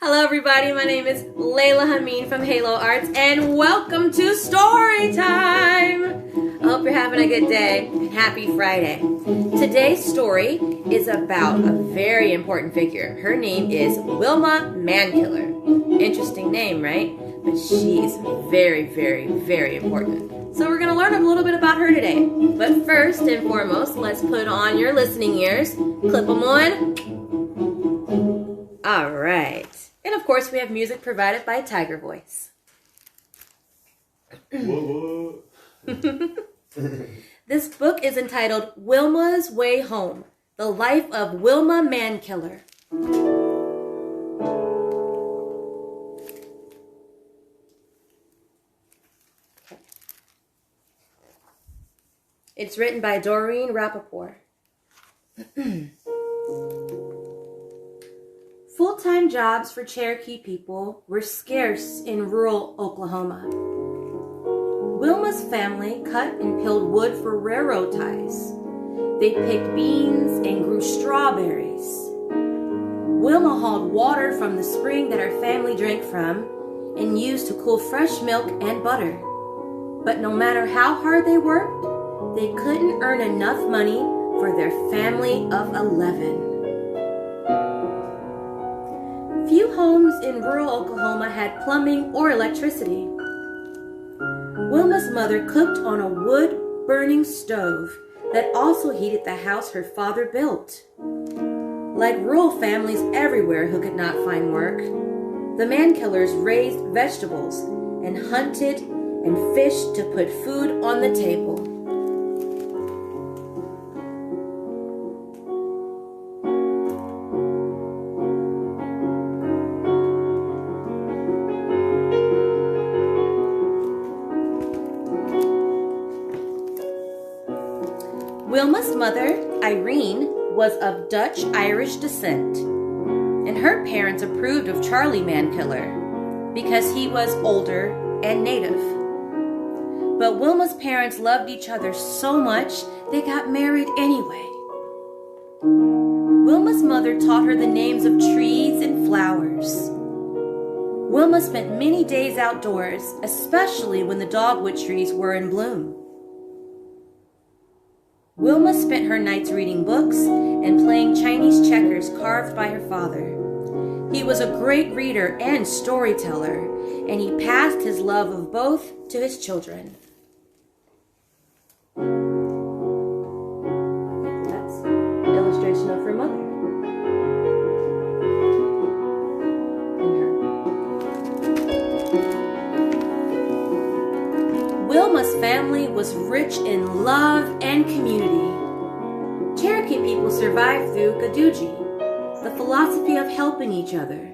Hello everybody, my name is Laila Hameen from Halo Arts and welcome to Storytime! I hope you're having a good day and happy Friday. Today's story is about a very important figure. Her name is Wilma Mankiller. Interesting name, right? But she's very, very, very important. So we're going to learn a little bit about her today. But first and foremost, let's put on your listening ears. Clip them on. All right. And of course, we have music provided by Tigervoice. This book is entitled Wilma's Way Home, The Life of Wilma Mankiller. It's written by Doreen Rappaport. Full-time jobs for Cherokee people were scarce in rural Oklahoma. Wilma's family cut and peeled wood for railroad ties. They picked beans and grew strawberries. Wilma hauled water from the spring that her family drank from and used to cool fresh milk and butter. But no matter how hard they worked, they couldn't earn enough money for their family of 11. Few homes in rural Oklahoma had plumbing or electricity. Wilma's mother cooked on a wood-burning stove that also heated the house her father built. Like rural families everywhere who could not find work, the Mankillers raised vegetables and hunted and fished to put food on the table. Wilma's mother, Irene, was of Dutch-Irish descent, and her parents approved of Charlie Mankiller because he was older and native. But Wilma's parents loved each other so much they got married anyway. Wilma's mother taught her the names of trees and flowers. Wilma spent many days outdoors, especially when the dogwood trees were in bloom. Wilma spent her nights reading books and playing Chinese checkers carved by her father. He was a great reader and storyteller, and he passed his love of both to his children. That's an illustration of her mother. Wilma's family was rich in love and community. Cherokee people survived through Gaduji, the philosophy of helping each other.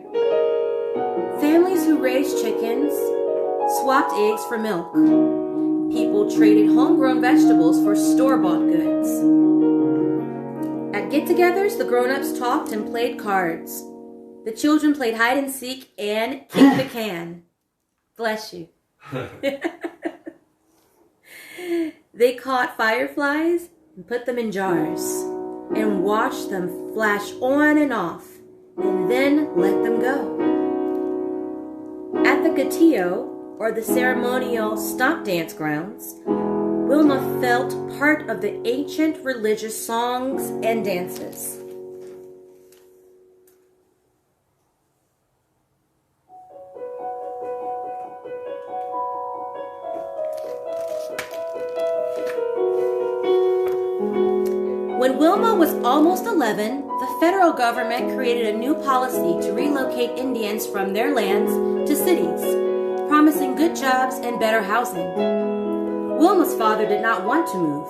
Families who raised chickens swapped eggs for milk. People traded homegrown vegetables for store-bought goods. At get-togethers, the grown-ups talked and played cards. The children played hide-and-seek and kicked the can. Bless you. They caught fireflies and put them in jars and watched them flash on and off and then let them go. At the Gatillo, or the ceremonial stomp dance grounds, Wilma felt part of the ancient religious songs and dances. When Wilma was almost 11, the federal government created a new policy to relocate Indians from their lands to cities, promising good jobs and better housing. Wilma's father did not want to move.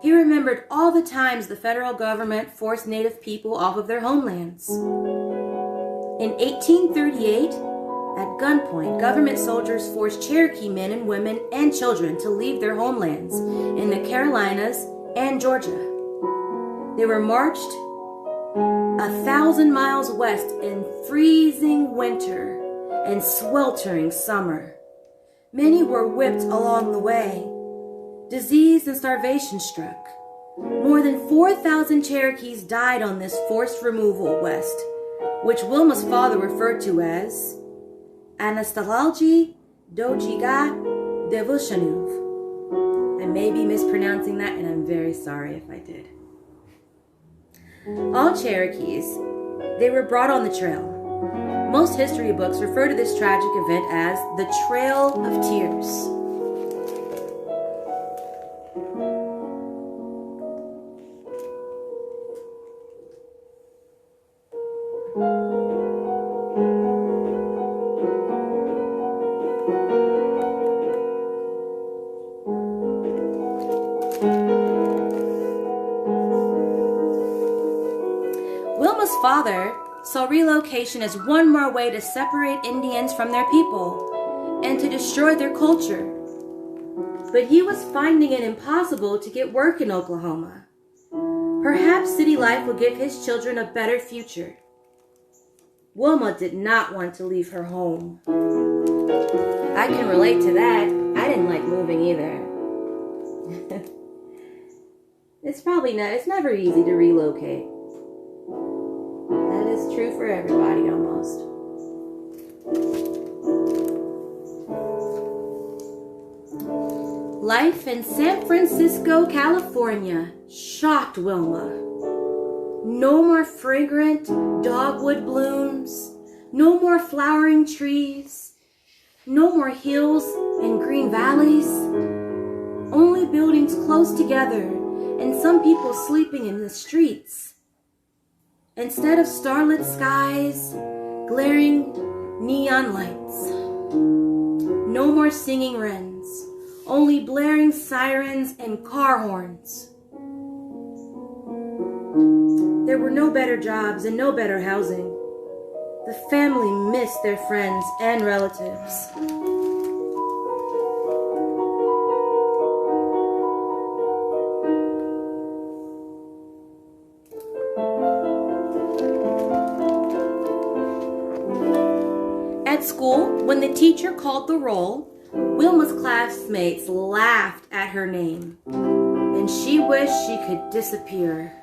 He remembered all the times the federal government forced Native people off of their homelands. In 1838, at gunpoint, government soldiers forced Cherokee men and women and children to leave their homelands in the Carolinas and Georgia. They were marched 1,000 miles west in freezing winter and sweltering summer. Many were whipped along the way. Disease and starvation struck. More than 4,000 Cherokees died on this forced removal west, which Wilma's father referred to as Anastalgi Dojiga Devushanuv. I may be mispronouncing that, and I'm very sorry if I did. All Cherokees, they were brought on the trail. Most history books refer to this tragic event as the Trail of Tears. Wilma's father saw relocation as one more way to separate Indians from their people and to destroy their culture. But he was finding it impossible to get work in Oklahoma. Perhaps city life would give his children a better future. Wilma did not want to leave her home. I can relate to that. I didn't like moving either. It's never easy to relocate. That is true for everybody almost. Life in San Francisco, California shocked Wilma. No more fragrant dogwood blooms, no more flowering trees, no more hills and green valleys, only buildings close together and some people sleeping in the streets. Instead of starlit skies, glaring neon lights. No more singing wrens, only blaring sirens and car horns. There were no better jobs and no better housing. The family missed their friends and relatives. At school, when the teacher called the roll, Wilma's classmates laughed at her name, and she wished she could disappear.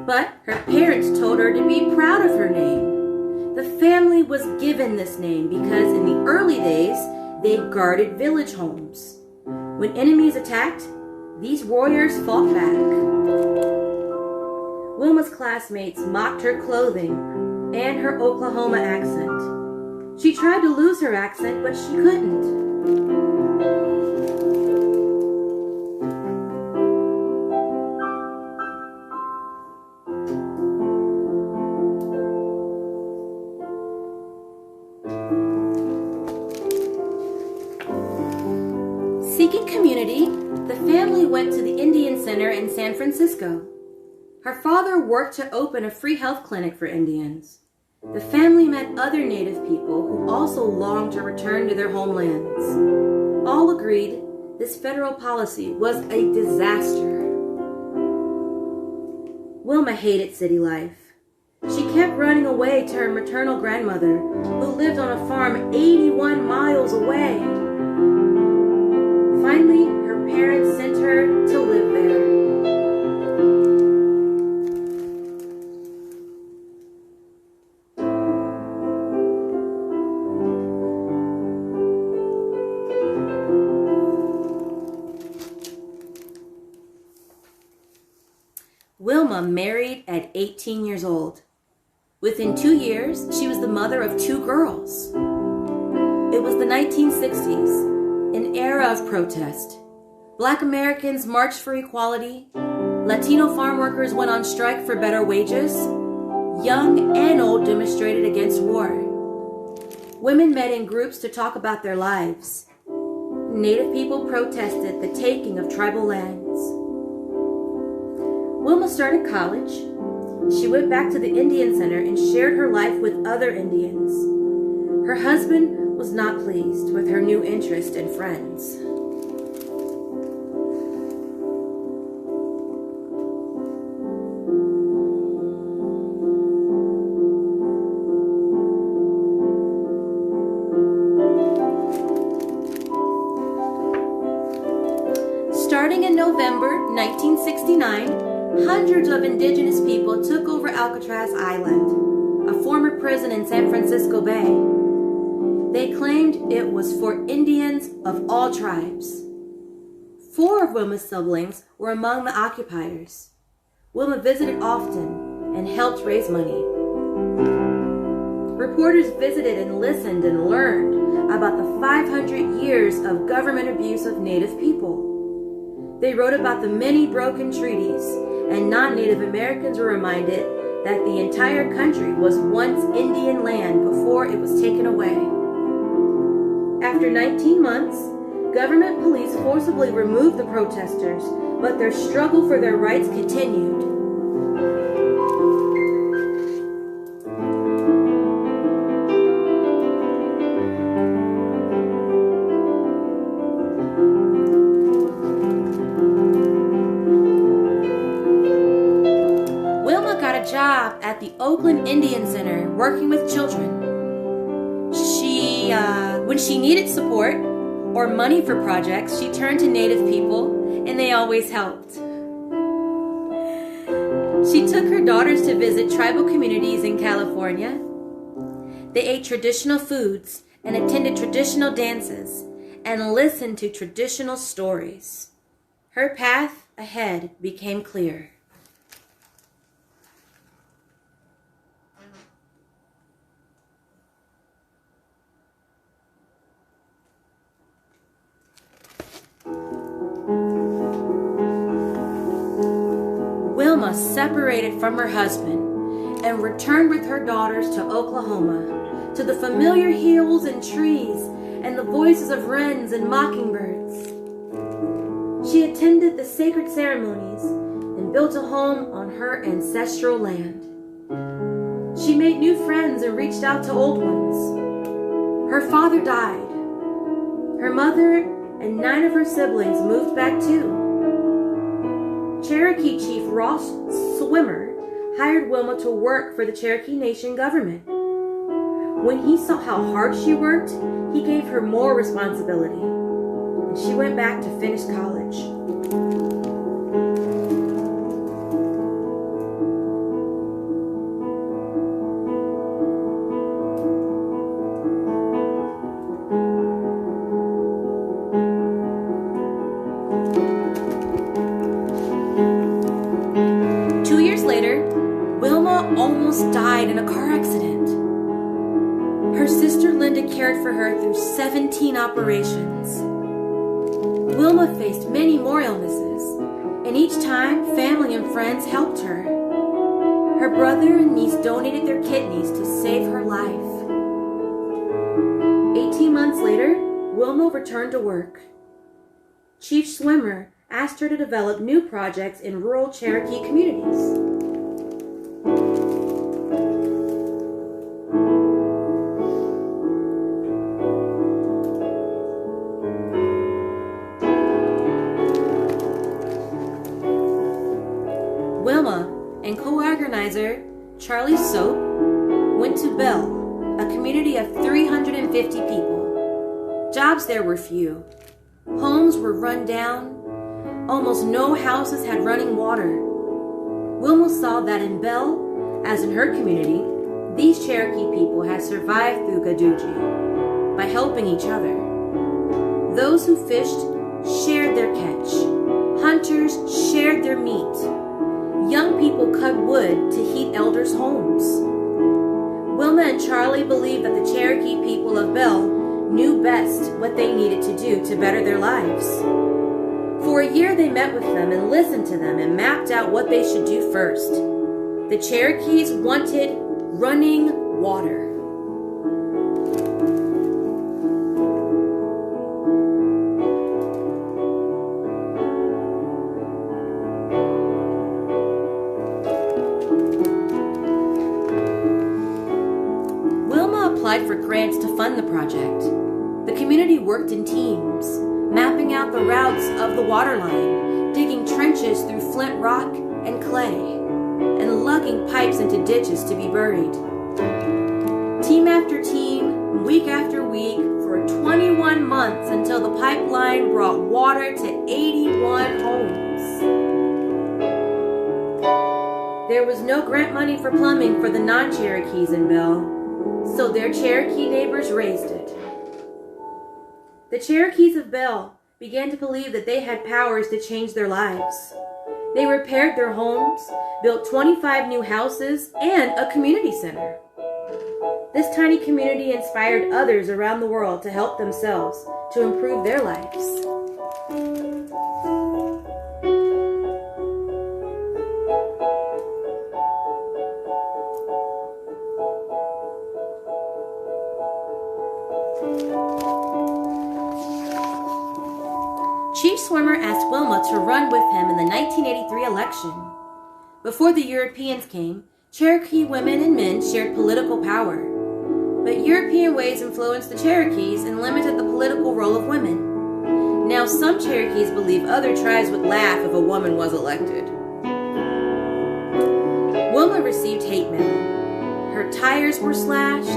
But her parents told her to be proud of her name. The family was given this name because in the early days, they guarded village homes. When enemies attacked, these warriors fought back. Wilma's classmates mocked her clothing and her Oklahoma accent. She tried to lose her accent, but she couldn't. Seeking community, the family went to the Indian Center in San Francisco. Her father worked to open a free health clinic for Indians. The family met other Native people who also longed to return to their homelands. All agreed this federal policy was a disaster. Wilma hated city life. She kept running away to her maternal grandmother, who lived on a farm 81 miles away. Finally, her parents sent her to live there. Wilma married at 18 years old. Within 2 years, she was the mother of 2 girls. It was the 1960s, an era of protest. Black Americans marched for equality. Latino farm workers went on strike for better wages. Young and old demonstrated against war. Women met in groups to talk about their lives. Native people protested the taking of tribal lands. Wilma started college. She went back to the Indian Center and shared her life with other Indians. Her husband was not pleased with her new interest and friends. Starting in November 1969, hundreds of indigenous people took over Alcatraz Island, a former prison in San Francisco Bay. They claimed it was for Indians of all tribes. 4 of Wilma's siblings were among the occupiers. Wilma visited often and helped raise money. Reporters visited and listened and learned about the 500 years of government abuse of Native people. They wrote about the many broken treaties, and non-Native Americans were reminded that the entire country was once Indian land before it was taken away. After 19 months, government police forcibly removed the protesters, but their struggle for their rights continued. Wilma got a job at the Oakland Indian Center working with children. When she needed support or money for projects, she turned to Native people, and they always helped. She took her daughters to visit tribal communities in California. They ate traditional foods and attended traditional dances and listened to traditional stories. Her path ahead became clear. Wilma separated from her husband and returned with her daughters to Oklahoma, to the familiar hills and trees and the voices of wrens and mockingbirds. She attended the sacred ceremonies and built a home on her ancestral land. She made new friends and reached out to old ones. Her father died. Her mother and 9 of her siblings moved back too. Cherokee Chief Ross Swimmer hired Wilma to work for the Cherokee Nation government. When he saw how hard she worked, he gave her more responsibility, and she went back to finish college. Almost died in a car accident. Her sister Linda cared for her through 17 operations. Wilma faced many more illnesses, and each time family and friends helped her. Her brother and niece donated their kidneys to save her life. 18 months later, Wilma returned to work. Chief Swimmer asked her to develop new projects in rural Cherokee communities. Wilma and co-organizer Charlie Soap went to Bell, a community of 350 people. Jobs there were few. Homes were run down. Almost no houses had running water. Wilma saw that in Bell, as in her community, these Cherokee people had survived through Gaduji by helping each other. Those who fished shared their catch. Hunters shared their meat. Young people cut wood to heat elders' homes. Wilma and Charlie believed that the Cherokee people of Bell knew best what they needed to do to better their lives. For a year they met with them and listened to them and mapped out what they should do first. The Cherokees wanted running water. Applied for grants to fund the project. The community worked in teams, mapping out the routes of the water line, digging trenches through flint rock and clay, and lugging pipes into ditches to be buried. Team after team, week after week, for 21 months until the pipeline brought water to 81 homes. There was no grant money for plumbing for the non-Cherokees in Bell, so their Cherokee neighbors raised it. The Cherokees of Bell began to believe that they had powers to change their lives. They repaired their homes, built 25 new houses, and a community center. This tiny community inspired others around the world to help themselves to improve their lives. Chief Swimmer asked Wilma to run with him in the 1983 election. Before the Europeans came, Cherokee women and men shared political power. But European ways influenced the Cherokees and limited the political role of women. Now some Cherokees believe other tribes would laugh if a woman was elected. Wilma received hate mail. Her tires were slashed.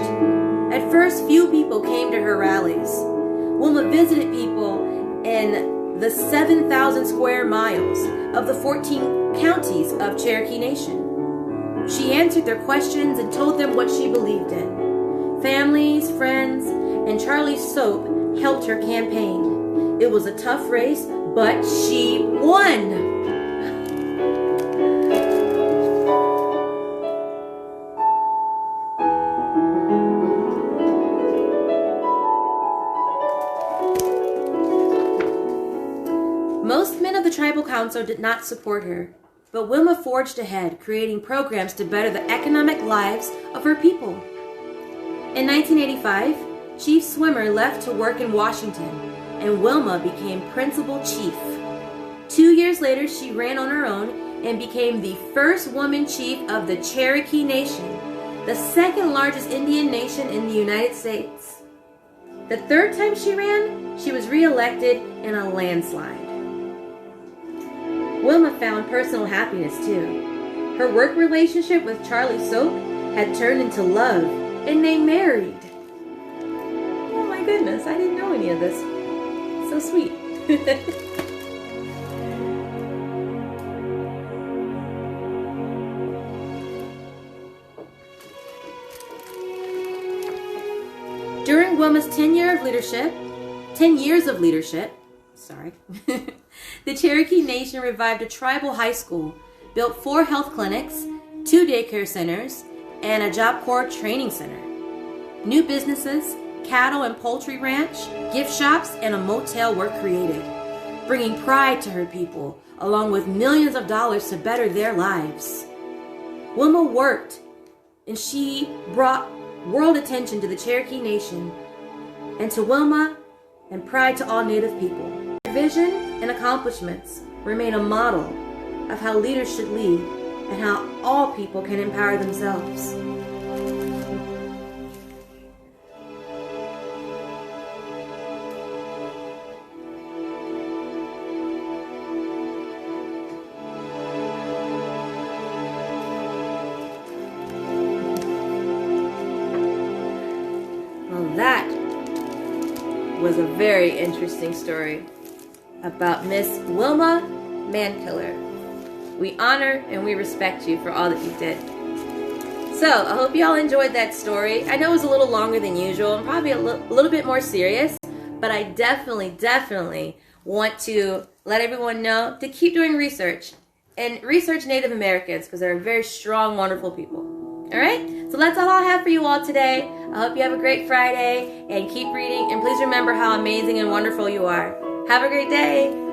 At first, few people came to her rallies. Wilma visited people in the 7,000 square miles of the 14 counties of Cherokee Nation. She answered their questions and told them what she believed in. Families, friends, and Charlie Soap helped her campaign. It was a tough race, but she won! Most men of the tribal council did not support her, but Wilma forged ahead, creating programs to better the economic lives of her people. In 1985, Chief Swimmer left to work in Washington, and Wilma became principal chief. 2 years later, she ran on her own and became the first woman chief of the Cherokee Nation, the second largest Indian nation in the United States. The third time she ran, she was re-elected in a landslide. Wilma found personal happiness too. Her work relationship with Charlie Soap had turned into love, and they married. Oh my goodness, I didn't know any of this. So sweet. During Wilma's 10 years of leadership, the Cherokee Nation revived a tribal high school, built 4 health clinics, 2 daycare centers, and a Job Corps training center. New businesses, cattle and poultry ranch, gift shops, and a motel were created, bringing pride to her people, along with millions of dollars to better their lives. Wilma worked, and she brought world attention to the Cherokee Nation and to Wilma, and pride to all Native people. Her vision and accomplishments remain a model of how leaders should lead and how all people can empower themselves. Well, that was a very interesting story about Miss Wilma Mankiller. We honor and we respect you for all that you did. So, I hope you all enjoyed that story. I know it was a little longer than usual and probably a little bit more serious, but I definitely want to let everyone know to keep doing research and research Native Americans because they're very strong, wonderful people. Alright? So that's all I have for you all today. I hope you have a great Friday and keep reading, and please remember how amazing and wonderful you are. Have a great day.